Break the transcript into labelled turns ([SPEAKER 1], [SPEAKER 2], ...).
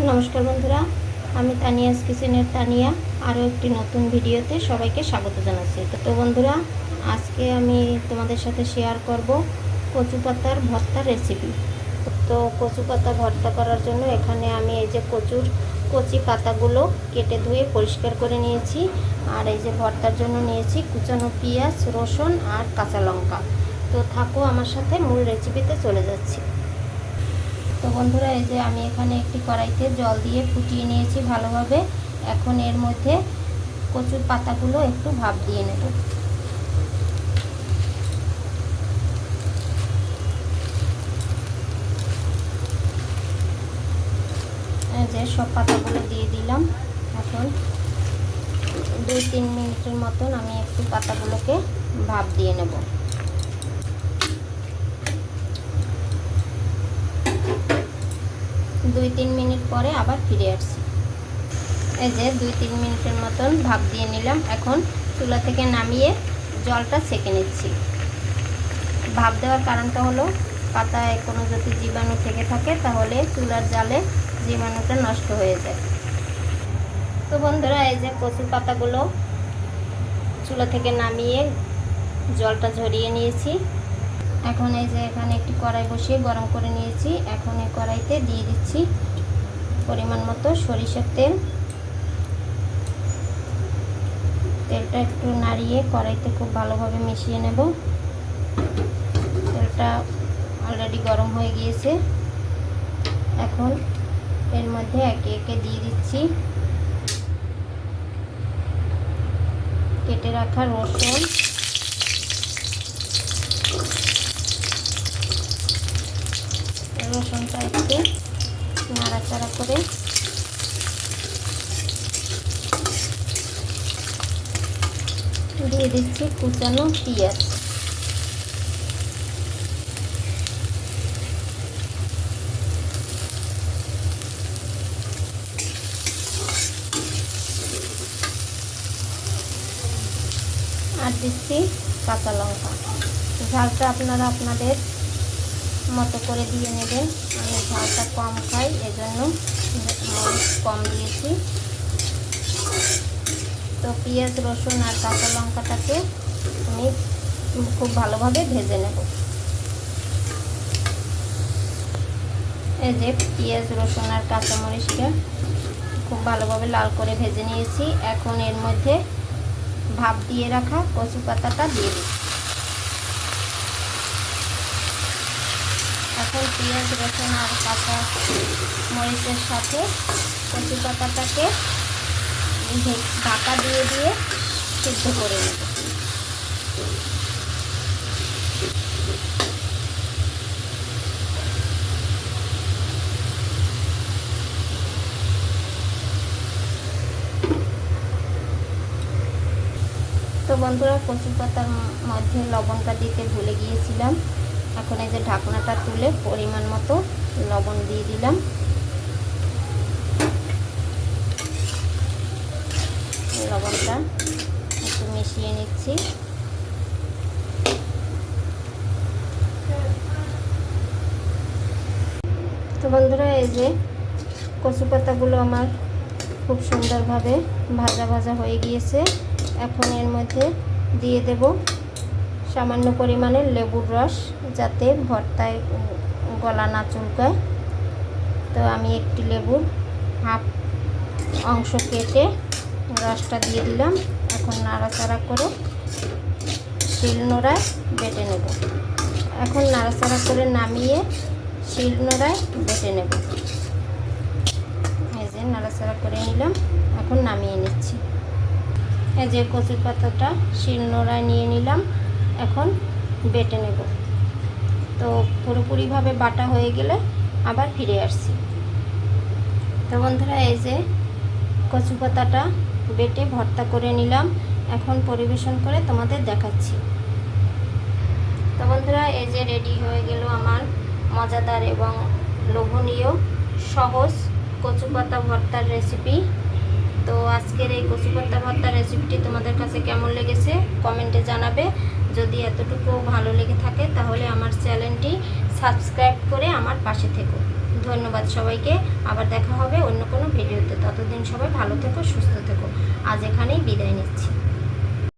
[SPEAKER 1] নমস্কার বন্ধুরা, আমি তানিয়াস কিচেনের তানিয়া আরও একটি নতুন ভিডিওতে সবাইকে স্বাগত জানাচ্ছি। তো বন্ধুরা, আজকে আমি তোমাদের সাথে শেয়ার করব কচু পাতার ভর্তার রেসিপি। তো কচু পাতা ভর্তা করার জন্য এখানে আমি এই যে কচি পাতাগুলো কেটে ধুয়ে পরিষ্কার করে নিয়েছি, আর এই যে ভর্তার জন্য নিয়েছি কুচানো পেঁয়াজ, রসুন আর কাঁচা লঙ্কা। তো থাকো আমার সাথে, মূল রেসিপিতে চলে যাচ্ছি। তো বন্ধুরা, এই যে আমি এখানে একটি কড়াইতে জল দিয়ে ফুটিয়ে নিয়েছি ভালোভাবে। এখন এর মধ্যে কচুর পাতাগুলো একটু ভাপ দিয়ে নেব। এই যে সব পাতাগুলো দিয়ে দিলাম। এখন 2-3 মিনিটের মতন আমি একটু পাতাগুলোকে ভাপ দিয়ে নেব। 2-3 মিনিট পরে আবার ফিরে আসছি। এই যে 2-3 মিনিটের মতন ভাপ দিয়ে নিলাম। এখন চুলা থেকে নামিয়ে জলটা ছেঁকে নিচ্ছি। ভাপ দেওয়ার কারণটা হলো পাতায় কোনো যদি জীবাণু থেকে থাকে তাহলে চুলার জালে জীবাণুটা নষ্ট হয়ে যায়। তো বন্ধুরা, এই যে কচুর পাতাগুলো চুলা থেকে নামিয়ে জলটা ঝরিয়ে নিয়েছি। এখন এই যে এখানে একটি কড়াই বসিয়ে গরম করে নিয়েছি। এখন এই কড়াইতে দিয়ে দিচ্ছি পরিমাণ মতো সরিষার তেল। তেলটা একটু নাড়িয়ে কড়াইতে খুব ভালোভাবে মিশিয়ে নেব। তেলটা অলরেডি গরম হয়ে গিয়েছে। এখন এর মধ্যে একে একে দিয়ে দিচ্ছি কেটে রাখা রসুন, রসুনটা একটু নাড়াচাড়া করে দিয়ে দিচ্ছি কুচানো পেঁয়াজ। আর দিচ্ছি কাঁচা লঙ্কা। ঝালটা আপনারা আপনাদের মতো করে দিয়ে নেবেন। আমি ঝালটা কম খাই, এজন্য কম দিয়েছি। তো পেঁয়াজ, রসুন আর কাঁচা লঙ্কাটাকে আমি খুব ভালোভাবে ভেজে নেব। এই যে পেঁয়াজ, রসুন আর কাঁচামরিচটা খুব ভালোভাবে লাল করে ভেজে নিয়েছি। এখন এর মধ্যে ভাপ দিয়ে রাখা কচু পাতাটা দিয়ে দিই। এখন পেঁয়াজ, রসুন আর কাঁচা মরিচের সাথে কচু পাতাটাকে ঢাকা দিয়ে দিয়ে সিদ্ধ করে নেব। তো বন্ধুরা, কচু পাতার মধ্যে লবণটা দিতে ভুলে গিয়েছিলাম। এখন এই যে ঢাকনাটা তুলে পরিমাণ মতো লবণ দিয়ে দিলাম। লবণটা একটু মিশিয়ে নিচ্ছি। তো বন্ধুরা, এই যে কচু পাতাগুলো আমার খুব সুন্দরভাবে ভাজা ভাজা হয়ে গিয়েছে। এখন এর মধ্যে দিয়ে দেব সামান্য পরিমাণে লেবুর রস, যাতে ভর্তায় গলা না চুলকায়। তো আমি একটি লেবুর হাফ অংশ কেটে রসটা দিয়ে দিলাম। এখন নাড়াচাড়া করে শিলনোড়ায় বেটে নেব। এখন নাড়াচাড়া করে নামিয়ে শিলনোড়ায় বেটে নেব। এই যে নাড়াচাড়া করে নিলাম, এখন নামিয়ে নিচ্ছি। এই যে কচুর পাতাটা শিলনোড়ায় নিয়ে নিলাম, এখন বেটে নেব। তো পুরোপুরিভাবে বাটা হয়ে গেলে আবার ফিরে আসছি। তো বন্ধুরা, এই যে কচু পাতাটা বেটে ভর্তা করে নিলাম। এখন পরিবেশন করে তোমাদের দেখাচ্ছি। তো বন্ধুরা, এই যে রেডি হয়ে গেল আমার মজাদার এবং লোভনীয় সহজ কচু পাতা ভর্তার রেসিপি। তো আজকের এই কচু পাতা ভর্তার রেসিপিটি তোমাদের কাছে কেমন লেগেছে কমেন্টে জানাবে। যদি এতটুকু ভালো লেগে থাকে তাহলে আমার চ্যানেলটি সাবস্ক্রাইব করে আমার পাশে থেকো। ধন্যবাদ সবাইকে। আবার দেখা হবে অন্য কোনো ভিডিওতে। ততদিন সবাই ভালো থেকো, সুস্থ থেকো। আজ এখানেই বিদায় নিচ্ছি।